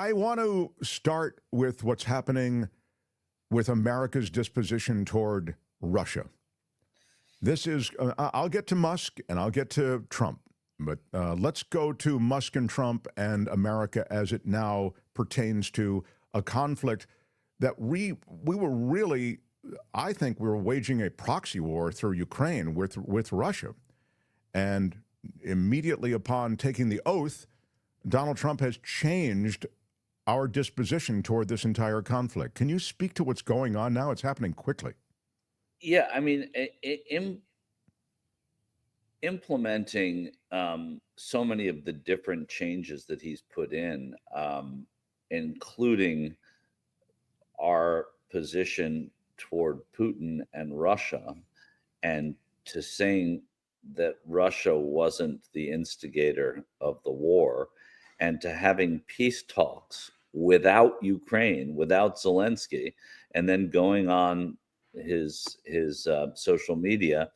I want to start with what's happening with America's disposition toward Russia. This is, I'll get to Musk and I'll get to Trump, but let's go to Musk and Trump and America as it now pertains to a conflict that we were really, I think we were waging a proxy war through Ukraine with Russia. And immediately upon taking the oath, Donald Trump has changed our disposition toward this entire conflict. Can you speak to what's going on now? It's happening quickly. Yeah, I mean, implementing so many of the different changes that he's put in, including our position toward Putin and Russia, and to saying that Russia wasn't the instigator of the war, and to having peace talks without Ukraine, without Zelensky, and then going on his social media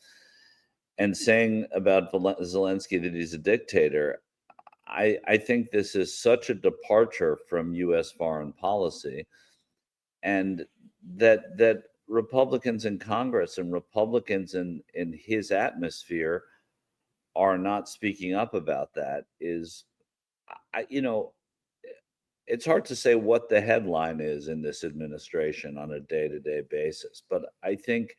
and saying about Zelensky that he's a dictator. I think this is such a departure from U.S. foreign policy, and that Republicans in Congress and Republicans in his atmosphere are not speaking up about that is, it's hard to say what the headline is in this administration on a day-to-day basis, but I think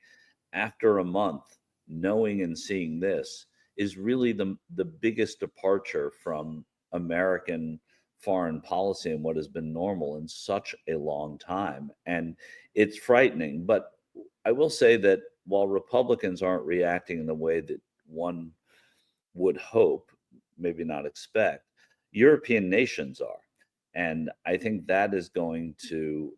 after a month, knowing and seeing this is really the biggest departure from American foreign policy and what has been normal in such a long time. And it's frightening. But I will say that while Republicans aren't reacting in the way that one would hope, maybe not expect, European nations are. And I think that is going to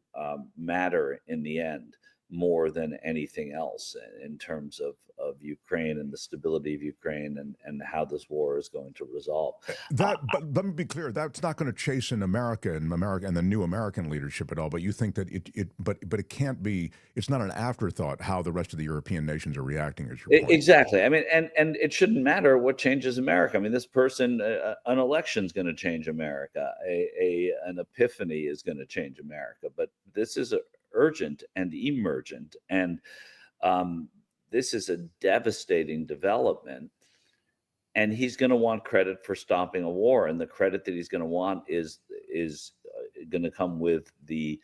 matter in the end more than anything else in terms of Ukraine and the stability of Ukraine and how this war is going to resolve. Uh, But let me be clear, that's not going to chasten America and the new American leadership at all. But you think that but it can't be. It's not an afterthought how the rest of the European nations are reacting. Is your point? Exactly. I mean, and it shouldn't matter what changes America. I mean, this person, an election is going to change America. An epiphany is going to change America. But this is urgent and emergent, and this is a devastating development. And he's going to want credit for stopping a war, and the credit that he's going to want is going to come with the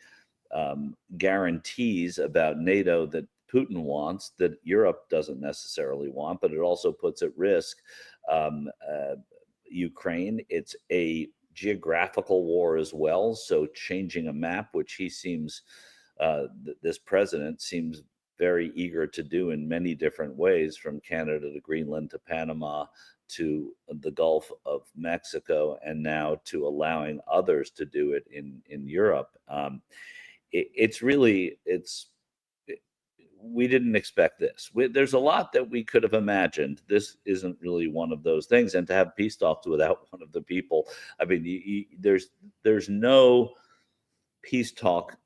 guarantees about NATO that Putin wants, that Europe doesn't necessarily want, but it also puts at risk um, uh, Ukraine. It's a geographical war as well. So changing a map, which he seems, this president seems very eager to do in many different ways, from Canada to Greenland to Panama to the Gulf of Mexico, and now to allowing others to do it in Europe. It's really we didn't expect this. There's a lot that we could have imagined. This isn't really one of those things. And to have peace talks without one of the people, I mean, there's no peace talk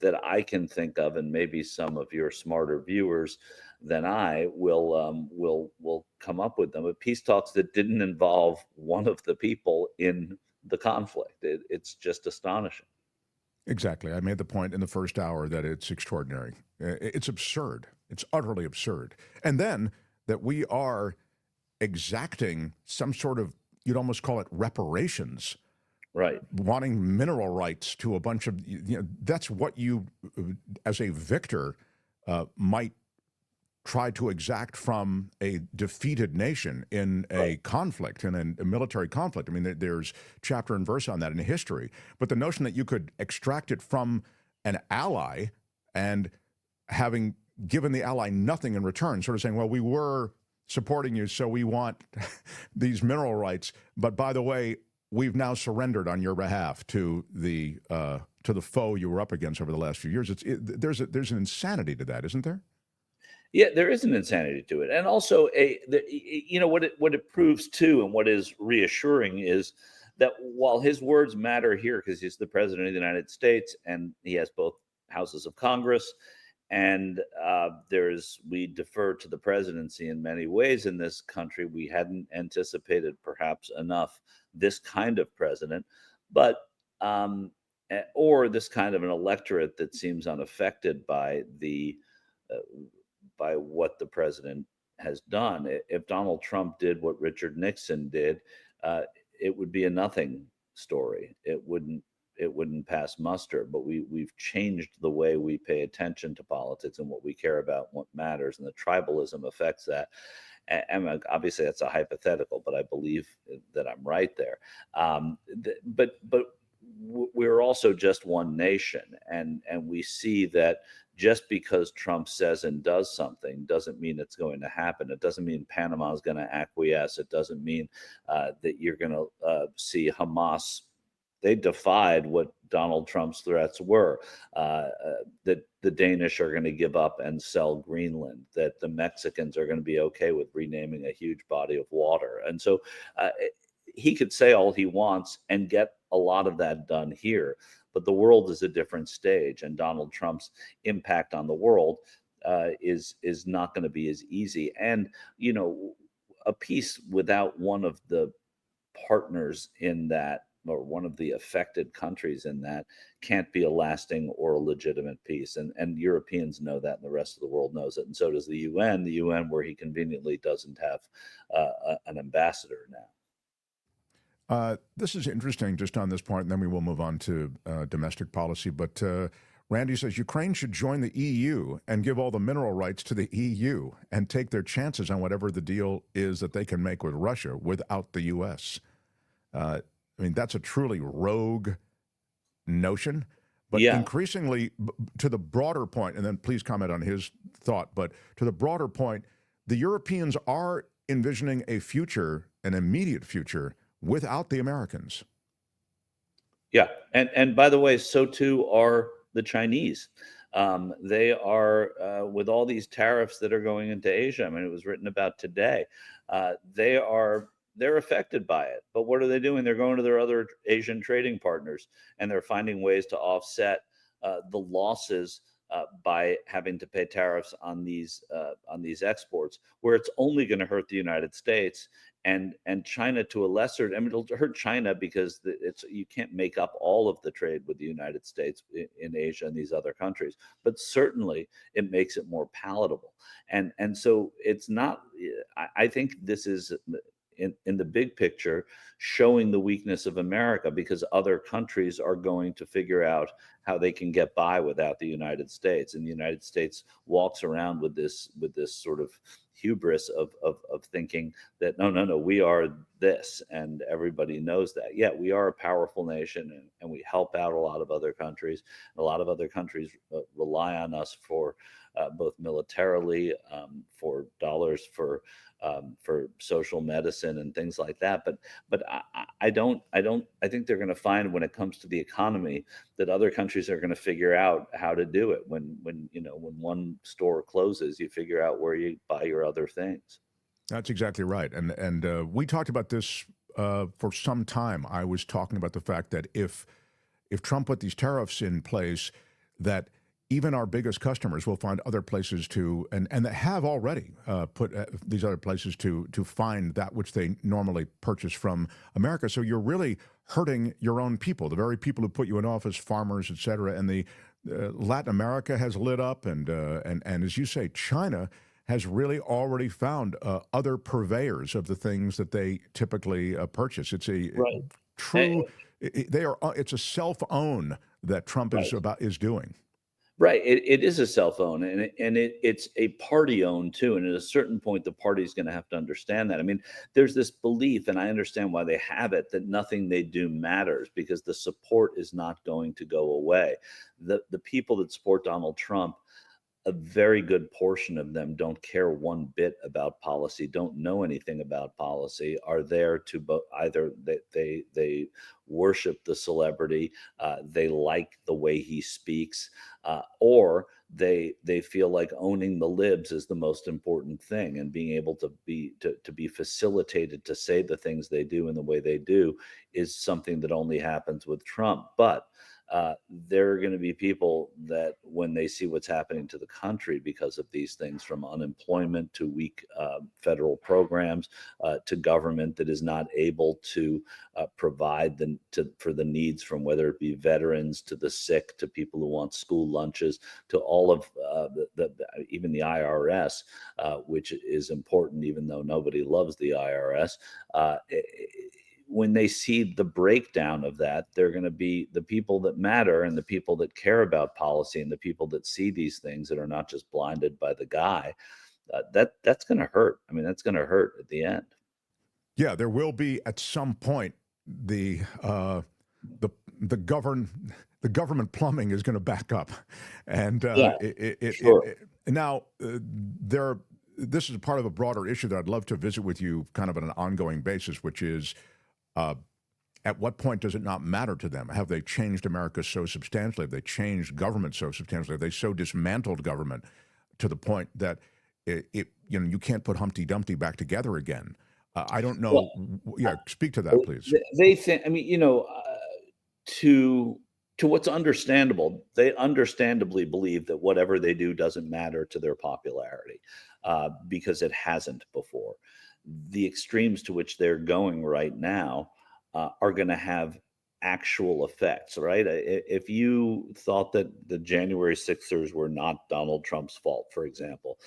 that I can think of, and maybe some of your smarter viewers than I will come up with them. But peace talks that didn't involve one of the people in the conflict. It's just astonishing. Exactly. I made the point in the first hour that it's extraordinary. It's absurd. It's utterly absurd. And then that we are exacting some sort of, you'd almost call it reparations, Right. wanting mineral rights to a bunch of, that's what you, as a victor, might try to exact from a defeated nation in a Right. conflict, in a military conflict. I mean, there's chapter and verse on that in history. But the notion that you could extract it from an ally and having given the ally nothing in return, sort of saying, well, we were supporting you, so we want these mineral rights. But by the way, we've now surrendered on your behalf to the foe you were up against over the last few years. There's an insanity to that, isn't there? Yeah, there is an insanity to it, and also what it proves too, and what is reassuring is that while his words matter here because he's the president of the United States and he has both houses of Congress, and we defer to the presidency in many ways in this country. We hadn't anticipated perhaps enough this kind of president, but or this kind of an electorate that seems unaffected by the uh, by what the president has done. If Donald Trump did what Richard Nixon did, uh, it would be a nothing story. It wouldn't pass muster. But we've changed the way we pay attention to politics and what we care about, what matters, and the tribalism affects that. And obviously that's a hypothetical, but I believe that I'm right there. But we're also just one nation, and we see that just because Trump says and does something doesn't mean it's going to happen. It doesn't mean Panama is going to acquiesce. It doesn't mean that you're going to see Hamas. They defied what Donald Trump's threats were. That the Danish are going to give up and sell Greenland. That the Mexicans are going to be okay with renaming a huge body of water. And so uh, he could say all he wants and get a lot of that done here. But the world is a different stage, and Donald Trump's impact on the world is not going to be as easy. And a peace without one of the partners in that, or one of the affected countries in that, can't be a lasting or a legitimate peace. And Europeans know that, and the rest of the world knows it, and so does the UN, where he conveniently doesn't have an ambassador now. This is interesting just on this point, and then we will move on to domestic policy. But Randy says Ukraine should join the EU and give all the mineral rights to the EU and take their chances on whatever the deal is that they can make with Russia without the U.S. I mean, that's a truly rogue notion. But Yeah. increasingly, to the broader point, and then please comment on his thought, but to the broader point, the Europeans are envisioning a future, an immediate future, without the Americans. Yeah, and by the way, so too are the Chinese. They are with all these tariffs that are going into Asia. I mean, it was written about today. They're affected by it. But what are they doing? They're going to their other Asian trading partners, and they're finding ways to offset the losses by having to pay tariffs on these exports, where it's only going to hurt the United States and China to a lesser. I mean, it'll hurt China because it's you can't make up all of the trade with the United States in Asia and these other countries, but certainly it makes it more palatable. And so it's not. I think this is. In the big picture, showing the weakness of America, because other countries are going to figure out how they can get by without the United States. And the United States walks around with this sort of hubris of thinking that no, we are this, and everybody knows that. Yeah, we are a powerful nation, and we help out a lot of other countries. A lot of other countries rely on us for both militarily, for dollars, for social medicine and things like that. But I think they're going to find, when it comes to the economy, that other countries are going to figure out how to do it. When one store closes, you figure out where you buy your other things. That's exactly right. And we talked about this for some time. I was talking about the fact that if Trump put these tariffs in place, that even our biggest customers will find other places to, and that have already put these other places to find that which they normally purchase from America. So you're really hurting your own people, the very people who put you in office, farmers, et cetera. And the Latin America has lit up, and as you say, China has really already found other purveyors of the things that they typically purchase. It's a Right. true. They are. It's a self-own that Trump Right. is doing. Right. It is a cell phone, and it's a party owned too. And at a certain point, the party is going to have to understand that. I mean, there's this belief, and I understand why they have it, that nothing they do matters, because the support is not going to go away. The people that support Donald Trump, a very good portion of them don't care one bit about policy, don't know anything about policy, are there to either they worship the celebrity, they like the way he speaks, or they feel like owning the libs is the most important thing, and being able to be facilitated to say the things they do in the way they do is something that only happens with Trump. But there are going to be people that when they see what's happening to the country because of these things, from unemployment to weak federal programs to government that is not able to provide for the needs, from whether it be veterans to the sick to people who want school lunches to all of even the IRS, which is important, even though nobody loves the IRS. When they see the breakdown of that, they're going to be the people that matter and the people that care about policy and the people that see these things that are not just blinded by the guy. That's going to hurt. I mean, that's going to hurt at the end. Yeah, there will be at some point the the government plumbing is going to back up, and Yeah, sure. now there. This is part of a broader issue that I'd love to visit with you, kind of on an ongoing basis, which is at what point does it not matter to them? Have they changed America so substantially? Have they changed government so substantially? Have they so dismantled government to the point that you can't put Humpty Dumpty back together again? I don't know. Well, Yeah, speak to that, please. they think. I mean, to what's understandable, they understandably believe that whatever they do doesn't matter to their popularity because it hasn't before. The extremes to which they're going right now are going to have actual effects, right? If you thought that the January 6ers were not Donald Trump's fault, for example,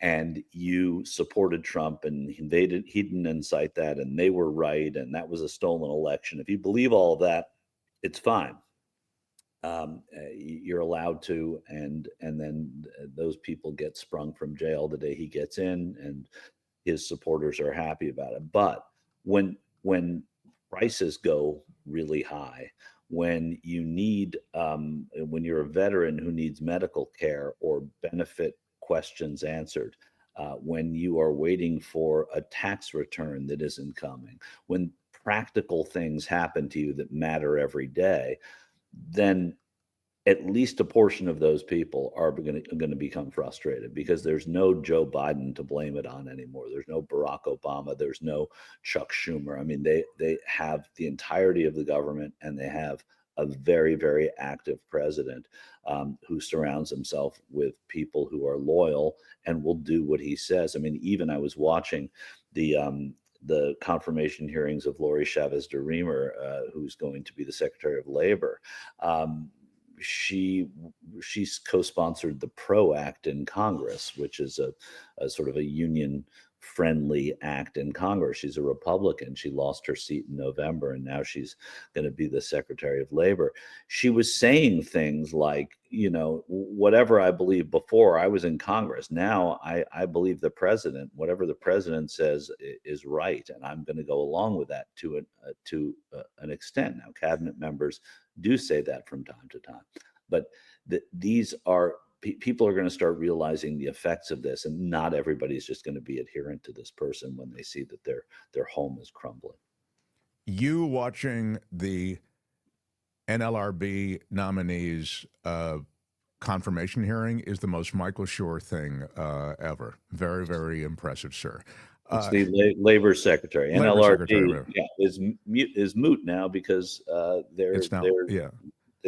and you supported Trump and he didn't incite that and they were right and that was a stolen election, if you believe all of that, it's fine. You're allowed to, and then those people get sprung from jail the day he gets in, and his supporters are happy about it. But when prices go really high, when you need when you're a veteran who needs medical care or benefit questions answered, when you are waiting for a tax return that isn't coming, when practical things happen to you that matter every day, then at least a portion of those people are going to become frustrated because there's no Joe Biden to blame it on anymore. There's no Barack Obama. There's no Chuck Schumer. I mean, they have the entirety of the government, and they have a very, very active president who surrounds himself with people who are loyal and will do what he says. I mean, even I was watching the confirmation hearings of Lori Chavez de Remer, who's going to be the Secretary of Labor. She's co-sponsored the PRO Act in Congress, which is a sort of a union-friendly act in Congress. She's a Republican. She lost her seat in November, and now she's going to be the Secretary of Labor. She was saying things like, whatever I believed before, I was in Congress. Now I believe the president. Whatever the president says is right, and I'm going to go along with that to an extent. Now, cabinet members do say that from time to time, but people are going to start realizing the effects of this, and not everybody's just going to be adherent to this person when they see that their home is crumbling. You watching the NLRB nominees confirmation hearing is the most Michael Shure thing ever. Very, very impressive, sir. It's the Labor Secretary. Labor NLRB Secretary, is moot now because they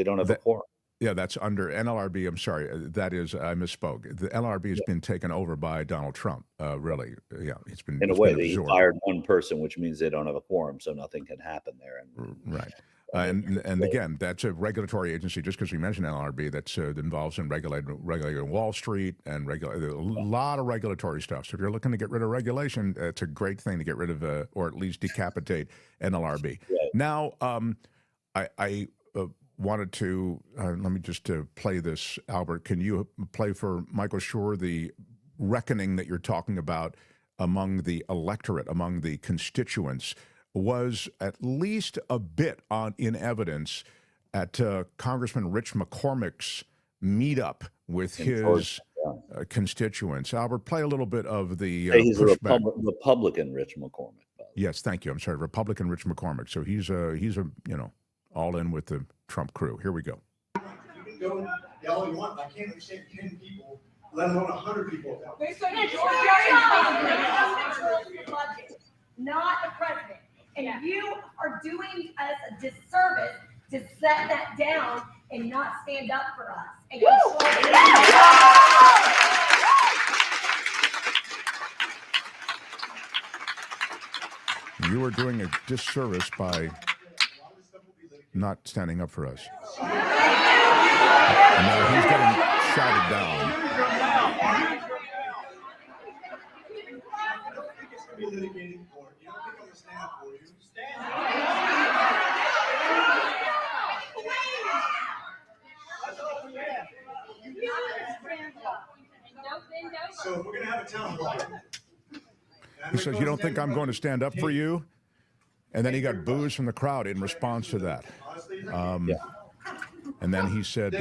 don't have a quorum. Yeah, that's under NLRB. I'm sorry, that is, I misspoke. The NLRB has been taken over by Donald Trump. Really, yeah, it's been in a way. They fired one person, which means they don't have a quorum, so nothing can happen there. Right. And again, that's a regulatory agency. Just because we mentioned NLRB, that involves in regulating Wall Street and a lot of regulatory stuff. So if you're looking to get rid of regulation, it's a great thing to get rid of, or at least decapitate NLRB. Right. Now, I wanted to let me just play this, Albert. Can you play for Michael Shure the reckoning that you're talking about among the electorate, among the constituents? Was at least a bit in evidence at Congressman Rich McCormick's meetup with his constituents. Albert, play a little bit of the he's pushback. a Republican Rich McCormick. Yes, thank you. I'm sorry, Republican Rich McCormick. So he's all in with the Trump crew. Here we go. You can go yell you want. I can't understand 10 people, let alone 100 people. They said the budget, not the president. And you are doing us a disservice to set that down and not stand up for us. And you are doing a disservice by not standing up for us. And now he's getting shouted down. I don't think it's going to be litigated in court. You don't think I'm going to stand up for you? Stand up. So if we're going to have a town hall. He says, you don't think I'm going to stand up for you? And then he got boos from the crowd in response to that. And then he said,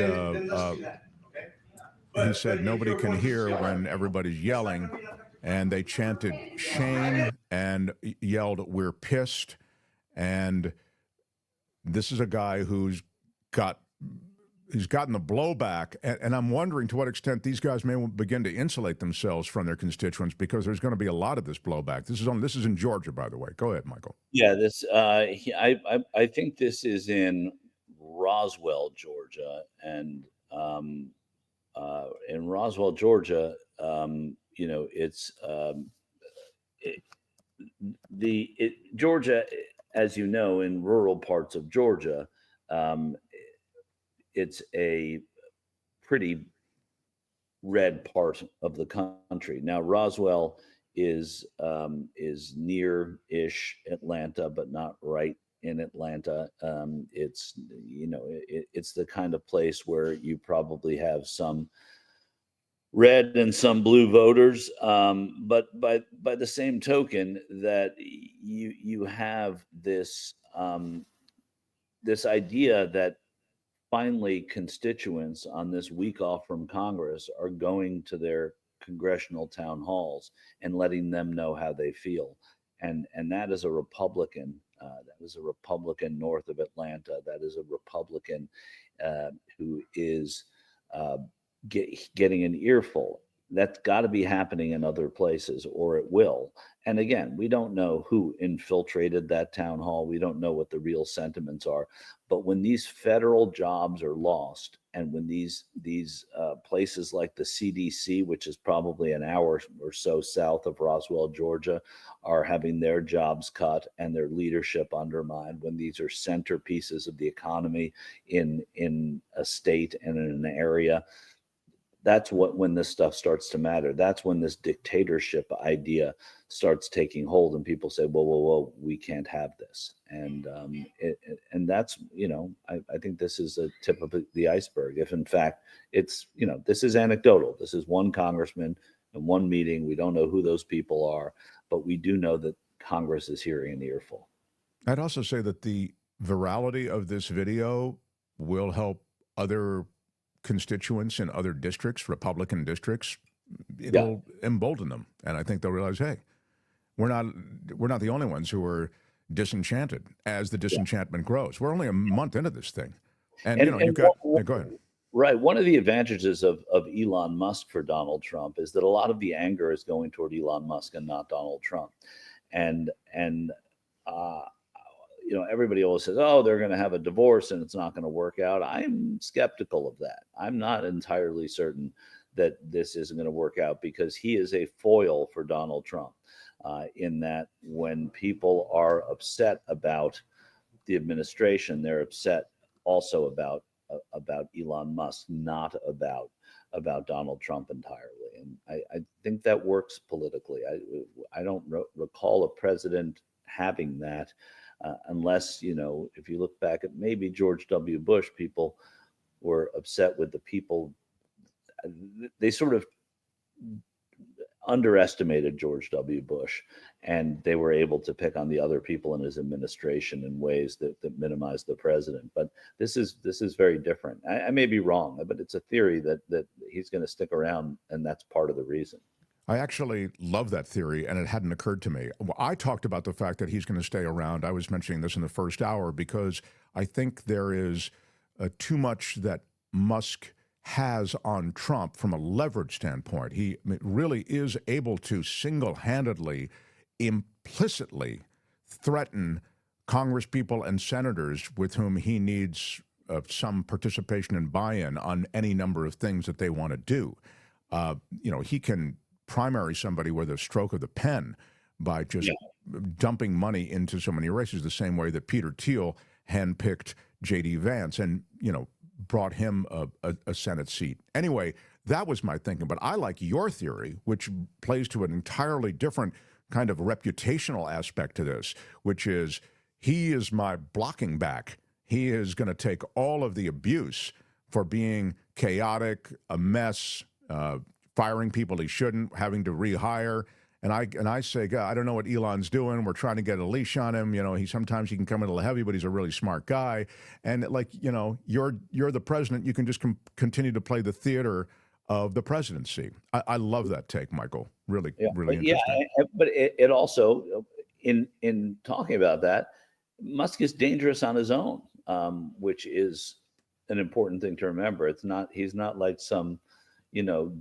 nobody can hear when everybody's yelling. And they chanted shame and yelled, we're pissed. And this is a guy who's gotten the blowback. And I'm wondering to what extent these guys may begin to insulate themselves from their constituents, because there's going to be a lot of this blowback. This is in Georgia, by the way. Go ahead, Michael. Yeah, I think this is in Roswell, Georgia. And in Roswell, Georgia, it's Georgia, as you know, in rural parts of Georgia, it's a pretty red part of the country. Now, Roswell is near-ish Atlanta, but not right in Atlanta. It's the kind of place where you probably have some red and some blue voters, but by the same token, that you have this this idea that finally constituents on this week off from Congress are going to their congressional town halls and letting them know how they feel, and that is a Republican. That is a Republican north of Atlanta. That is a Republican who is getting an earful. That's got to be happening in other places, or it will. And again, we don't know who infiltrated that town hall. We don't know what the real sentiments are. But when these federal jobs are lost, and when these places like the CDC, which is probably an hour or so south of Roswell, Georgia, are having their jobs cut and their leadership undermined, when these are centerpieces of the economy in a state and in an area, that's when this stuff starts to matter. That's when this dictatorship idea starts taking hold, and people say, whoa, we can't have this. And that's, I think this is a tip of the iceberg. If in fact it's, this is anecdotal. This is one congressman in one meeting. We don't know who those people are, but we do know that Congress is hearing an earful. I'd also say that the virality of this video will help other constituents in other districts, Republican districts. It'll embolden them, and I think they'll realize, hey, we're not the only ones who are disenchanted. As the disenchantment grows, we're only a month into this thing, and you've got. Go ahead. Right. One of the advantages of Elon Musk for Donald Trump is that a lot of the anger is going toward Elon Musk and not Donald Trump, and everybody always says, oh, they're going to have a divorce and it's not going to work out. I'm skeptical of that. I'm not entirely certain that this isn't going to work out, because he is a foil for Donald Trump, in that when people are upset about the administration, they're upset also about Elon Musk, not about Donald Trump entirely. And I think that works politically. I don't recall a president having that. Unless, if you look back at maybe George W. Bush, people were upset with the people. They sort of underestimated George W. Bush, and they were able to pick on the other people in his administration in ways that minimized the president. But this is very different. I may be wrong, but it's a theory that he's going to stick around, and that's part of the reason. I actually love that theory, and it hadn't occurred to me. I talked about the fact that he's going to stay around. I was mentioning this in the first hour because I think there is too much that Musk has on Trump from a leverage standpoint. He really is able to single-handedly, implicitly threaten Congress people and senators with whom he needs some participation and buy-in on any number of things that they want to do. He can primary somebody with a stroke of the pen by just dumping money into so many races, the same way that Peter Thiel handpicked J.D. Vance and, brought him a Senate seat. Anyway, that was my thinking. But I like your theory, which plays to an entirely different kind of reputational aspect to this, which is he is my blocking back. He is going to take all of the abuse for being chaotic, a mess, firing people he shouldn't, having to rehire. And I say, God, I don't know what Elon's doing. We're trying to get a leash on him. Sometimes he can come in a little heavy, but he's a really smart guy. And you're the president. You can just continue to play the theater of the presidency. I love that take, Michael. Really interesting. Yeah, but it also, in talking about that, Musk is dangerous on his own, which is an important thing to remember. He's not like some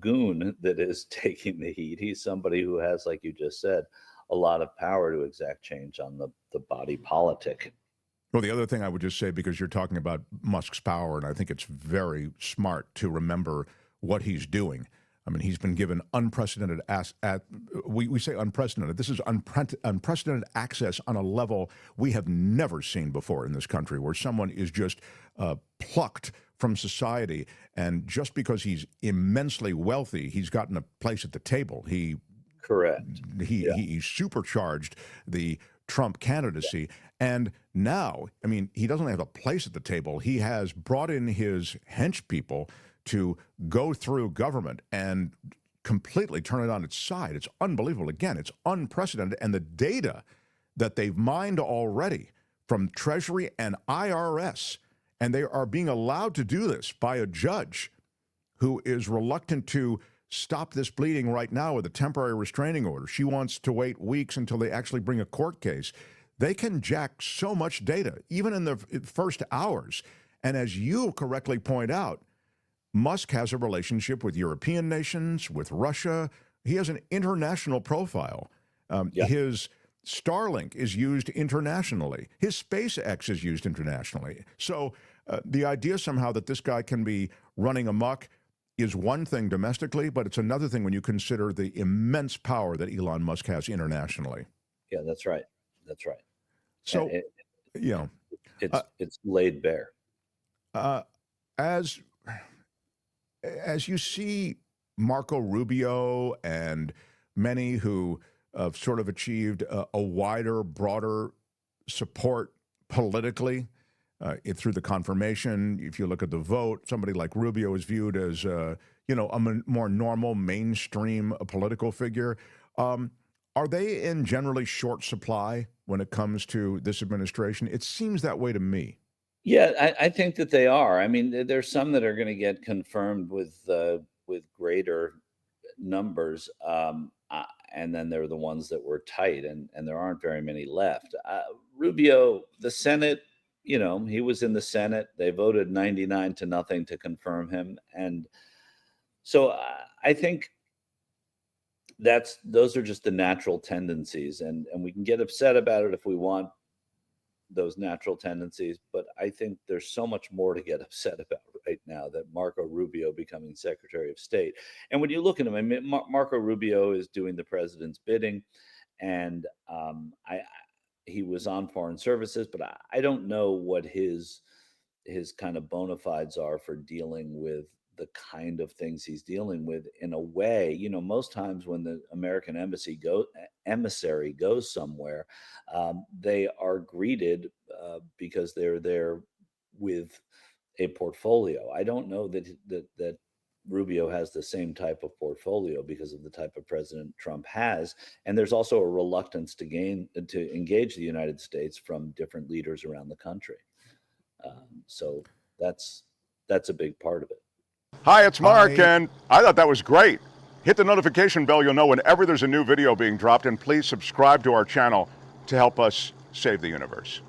goon that is taking the heat. He's somebody who has, like you just said, a lot of power to exact change on the body politic. Well, the other thing I would just say, because you're talking about Musk's power, and I think it's very smart to remember what he's doing. I mean, he's been given unprecedented we say unprecedented. This is unprecedented access on a level we have never seen before in this country, where someone is just plucked from society, and just because he's immensely wealthy, he's gotten a place at the table. Correct. He supercharged the Trump candidacy, and now, I mean, he doesn't have a place at the table. He has brought in his hench people to go through government and completely turn it on its side. It's unbelievable. Again, it's unprecedented, and the data that they've mined already from Treasury and IRS. And they are being allowed to do this by a judge who is reluctant to stop this bleeding right now with a temporary restraining order. She wants to wait weeks until they actually bring a court case. They can jack so much data, even in the first hours. And as you correctly point out, Musk has a relationship with European nations, with Russia. He has an international profile. His Starlink is used internationally. His SpaceX is used internationally. So the idea somehow that this guy can be running amok is one thing domestically, but it's another thing when you consider the immense power that Elon Musk has internationally. Yeah, that's right. That's right. So, it's laid bare. As you see Marco Rubio and many who sort of achieved a wider, broader support politically through the confirmation. If you look at the vote, somebody like Rubio is viewed as a more normal, mainstream political figure. Are they in generally short supply when it comes to this administration? It seems that way to me. Yeah, I think that they are. I mean, there's some that are going to get confirmed with greater numbers. And then there are the ones that were tight, and there aren't very many left. Rubio, the Senate, he was in the Senate. They voted 99-0 to confirm him. And so I think those are just the natural tendencies. And we can get upset about it if we want those natural tendencies. But I think there's so much more to get upset about right now that Marco Rubio becoming Secretary of State. And when you look at him, I mean, Marco Rubio is doing the president's bidding, and he was on foreign services, but I don't know what his kind of bona fides are for dealing with the kind of things he's dealing with. In a way, most times when the American emissary goes somewhere, they are greeted because they're there with a portfolio. I don't know that Rubio has the same type of portfolio because of the type of president Trump has. And there's also a reluctance to engage the United States from different leaders around the country. So that's a big part of it. Hi, it's Mark, and I thought that was great. Hit the notification bell. You'll know whenever there's a new video being dropped, and please subscribe to our channel to help us save the universe.